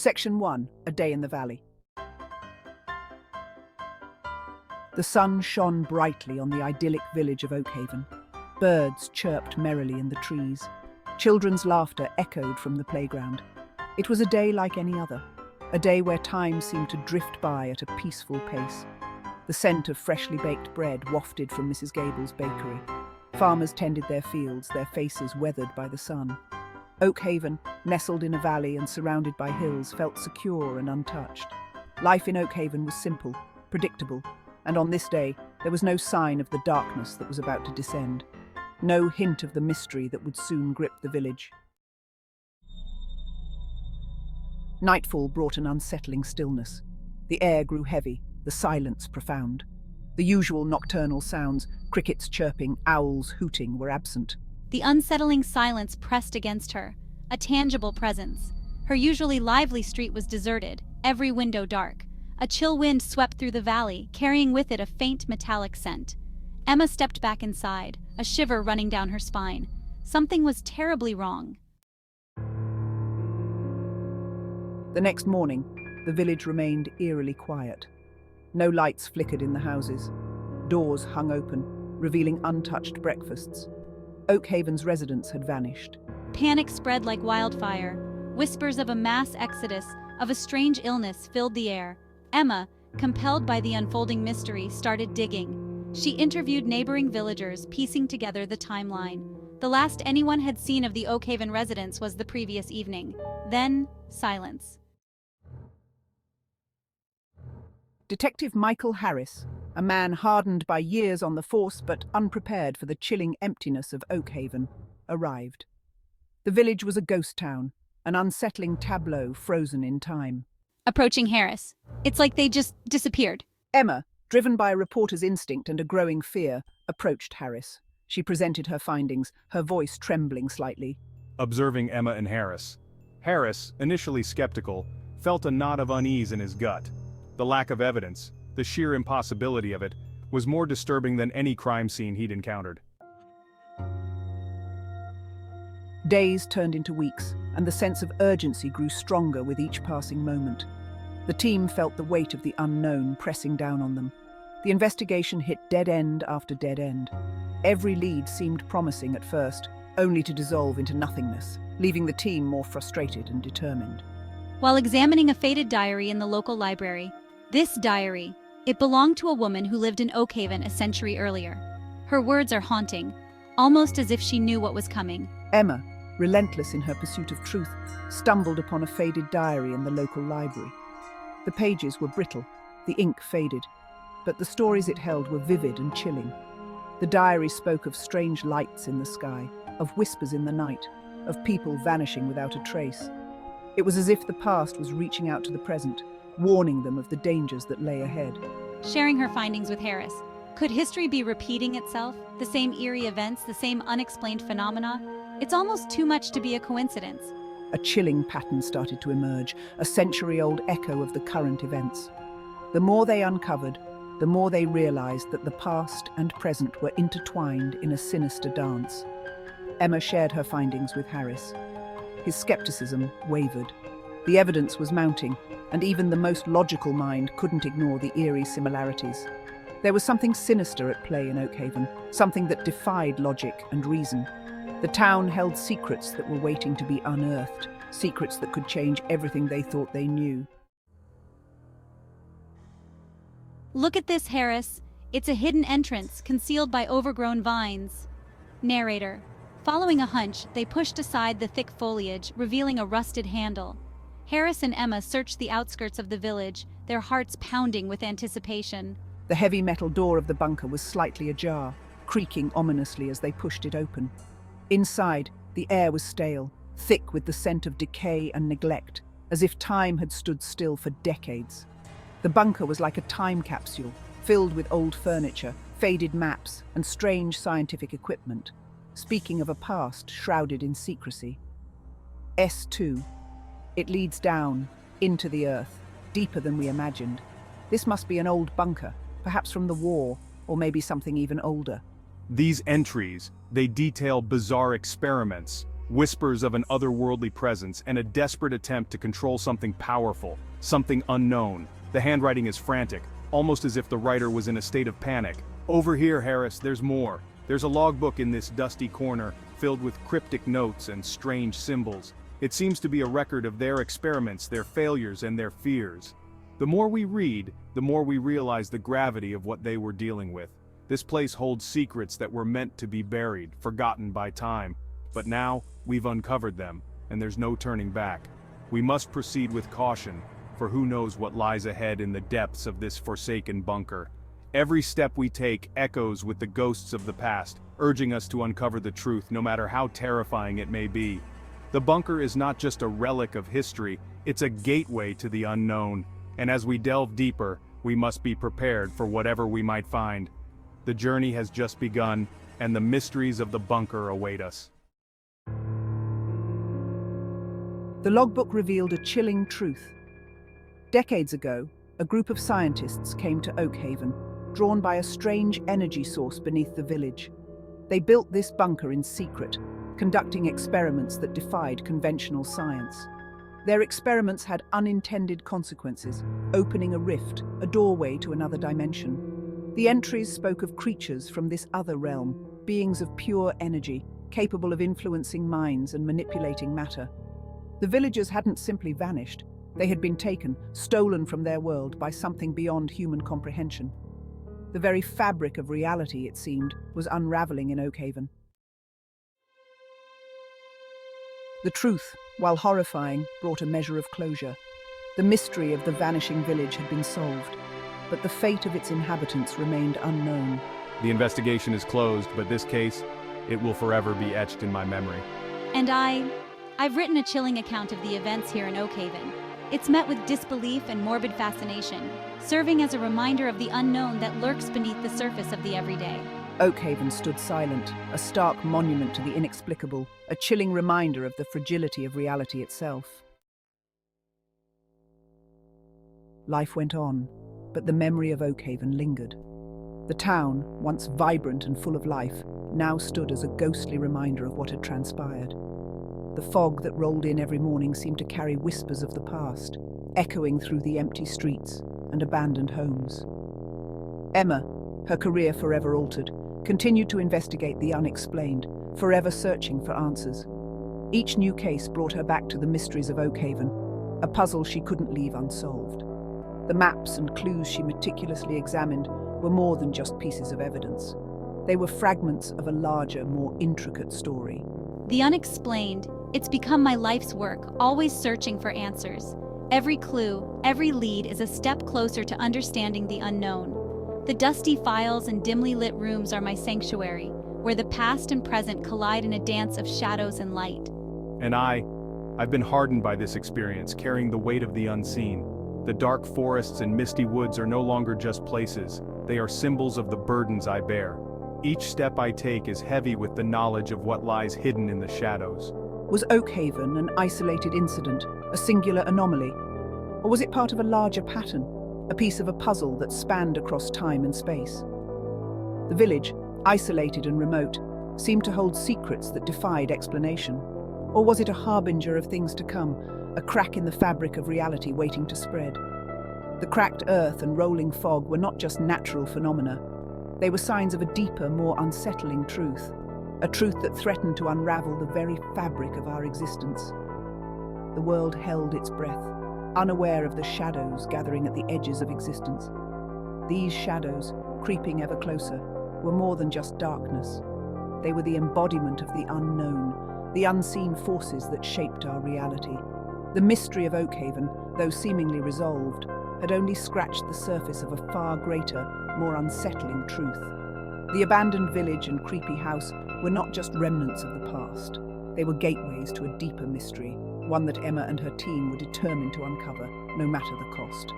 Section 1, A Day in the Valley. The sun shone brightly on the idyllic village of Oakhaven. Birds chirped merrily in the trees. Children's laughter echoed from the playground. It was a day like any other, a day where time seemed to drift by at a peaceful pace. The scent of freshly baked bread wafted from Mrs. Gable's bakery. Farmers tended their fields, their faces weathered by the sun. Oakhaven, nestled in a valley and surrounded by hills, felt secure and untouched. Life in Oakhaven was simple, predictable, and on this day, there was no sign of the darkness that was about to descend. No hint of the mystery that would soon grip the village. Nightfall brought an unsettling stillness. The air grew heavy, the silence profound. The usual nocturnal sounds, crickets chirping, owls hooting, were absent. The unsettling silence pressed against her, a tangible presence. Her usually lively street was deserted, every window dark. A chill wind swept through the valley, carrying with it a faint metallic scent. Emma stepped back inside, a shiver running down her spine. Something was terribly wrong. The next morning, the village remained eerily quiet. No lights flickered in the houses. Doors hung open, revealing untouched breakfasts. Oakhaven's residents had vanished. Panic spread like wildfire. Whispers of a mass exodus, of a strange illness, filled the air. Emma, compelled by the unfolding mystery, started digging. She interviewed neighboring villagers, piecing together the timeline. The last anyone had seen of the Oakhaven residents was the previous evening. Then, silence. Detective Michael Harris, a man hardened by years on the force but unprepared for the chilling emptiness of Oakhaven, arrived. The village was a ghost town, an unsettling tableau frozen in time. Approaching Harris. It's like they just disappeared. Emma, driven by a reporter's instinct and a growing fear, approached Harris. She presented her findings, her voice trembling slightly. Observing Emma and Harris. Harris, initially skeptical, felt a knot of unease in his gut. The lack of evidence, the sheer impossibility of it, was more disturbing than any crime scene he'd encountered. Days turned into weeks, and the sense of urgency grew stronger with each passing moment. The team felt the weight of the unknown pressing down on them. The investigation hit dead end after dead end. Every lead seemed promising at first, only to dissolve into nothingness, leaving the team more frustrated and determined. While examining a faded diary in the local library, this diary, it belonged to a woman who lived in Oakhaven a century earlier. Her words are haunting, almost as if she knew what was coming. Emma, relentless in her pursuit of truth, stumbled upon a faded diary in the local library. The pages were brittle, the ink faded, but the stories it held were vivid and chilling. The diary spoke of strange lights in the sky, of whispers in the night, of people vanishing without a trace. It was as if the past was reaching out to the present, warning them of the dangers that lay ahead. Sharing her findings with Harris. Could history be repeating itself? The same eerie events, the same unexplained phenomena? It's almost too much to be a coincidence. A chilling pattern started to emerge, a century-old echo of the current events. The more they uncovered, the more they realized that the past and present were intertwined in a sinister dance. Emma shared her findings with Harris. His skepticism wavered. The evidence was mounting, and even the most logical mind couldn't ignore the eerie similarities. There was something sinister at play in Oakhaven, something that defied logic and reason. The town held secrets that were waiting to be unearthed, secrets that could change everything they thought they knew. Look at this, Harris. It's a hidden entrance, concealed by overgrown vines. Narrator. Following a hunch, they pushed aside the thick foliage, revealing a rusted handle. Harris and Emma searched the outskirts of the village, their hearts pounding with anticipation. The heavy metal door of the bunker was slightly ajar, creaking ominously as they pushed it open. Inside, the air was stale, thick with the scent of decay and neglect, as if time had stood still for decades. The bunker was like a time capsule, filled with old furniture, faded maps, and strange scientific equipment, speaking of a past shrouded in secrecy. S2. It leads down, into the earth, deeper than we imagined. This must be an old bunker, perhaps from the war, or maybe something even older. These entries, they detail bizarre experiments, whispers of an otherworldly presence, and a desperate attempt to control something powerful, something unknown. The handwriting is frantic, almost as if the writer was in a state of panic. "Over here, Harris, there's more. There's a logbook in this dusty corner, filled with cryptic notes and strange symbols. It seems to be a record of their experiments, their failures, and their fears." The more we read, the more we realize the gravity of what they were dealing with. This place holds secrets that were meant to be buried, forgotten by time. But now, we've uncovered them, and there's no turning back. We must proceed with caution, for who knows what lies ahead in the depths of this forsaken bunker. Every step we take echoes with the ghosts of the past, urging us to uncover the truth, no matter how terrifying it may be. The bunker is not just a relic of history, it's a gateway to the unknown. And as we delve deeper, we must be prepared for whatever we might find. The journey has just begun, and the mysteries of the bunker await us. The logbook revealed a chilling truth. Decades ago, a group of scientists came to Oakhaven, drawn by a strange energy source beneath the village. They built this bunker in secret, conducting experiments that defied conventional science. Their experiments had unintended consequences, opening a rift, a doorway to another dimension. The entries spoke of creatures from this other realm, beings of pure energy, capable of influencing minds and manipulating matter. The villagers hadn't simply vanished. They had been taken, stolen from their world by something beyond human comprehension. The very fabric of reality, it seemed, was unraveling in Oakhaven. The truth, while horrifying, brought a measure of closure. The mystery of the vanishing village had been solved, but the fate of its inhabitants remained unknown. The investigation is closed, but this case, it will forever be etched in my memory. And I've written a chilling account of the events here in Oakhaven. It's met with disbelief and morbid fascination, serving as a reminder of the unknown that lurks beneath the surface of the everyday. Oakhaven stood silent, a stark monument to the inexplicable, a chilling reminder of the fragility of reality itself. Life went on, but the memory of Oakhaven lingered. The town, once vibrant and full of life, now stood as a ghostly reminder of what had transpired. The fog that rolled in every morning seemed to carry whispers of the past, echoing through the empty streets and abandoned homes. Emma, her career forever altered, continued to investigate the unexplained, forever searching for answers. Each new case brought her back to the mysteries of Oakhaven, a puzzle she couldn't leave unsolved. The maps and clues she meticulously examined were more than just pieces of evidence. They were fragments of a larger, more intricate story. The unexplained, it's become my life's work, always searching for answers. Every clue, every lead is a step closer to understanding the unknown. The dusty files and dimly lit rooms are my sanctuary, where the past and present collide in a dance of shadows and light. And I've been hardened by this experience, carrying the weight of the unseen. The dark forests and misty woods are no longer just places, they are symbols of the burdens I bear. Each step I take is heavy with the knowledge of what lies hidden in the shadows. Was Oakhaven an isolated incident, a singular anomaly? Or was it part of a larger pattern, a piece of a puzzle that spanned across time and space? The village, isolated and remote, seemed to hold secrets that defied explanation. Or was it a harbinger of things to come, a crack in the fabric of reality waiting to spread? The cracked earth and rolling fog were not just natural phenomena. They were signs of a deeper, more unsettling truth, a truth that threatened to unravel the very fabric of our existence. The world held its breath, unaware of the shadows gathering at the edges of existence. These shadows, creeping ever closer, were more than just darkness. They were the embodiment of the unknown, the unseen forces that shaped our reality. The mystery of Oakhaven, though seemingly resolved, had only scratched the surface of a far greater, more unsettling truth. The abandoned village and creepy house were not just remnants of the past. They were gateways to a deeper mystery, one that Emma and her team were determined to uncover, no matter the cost.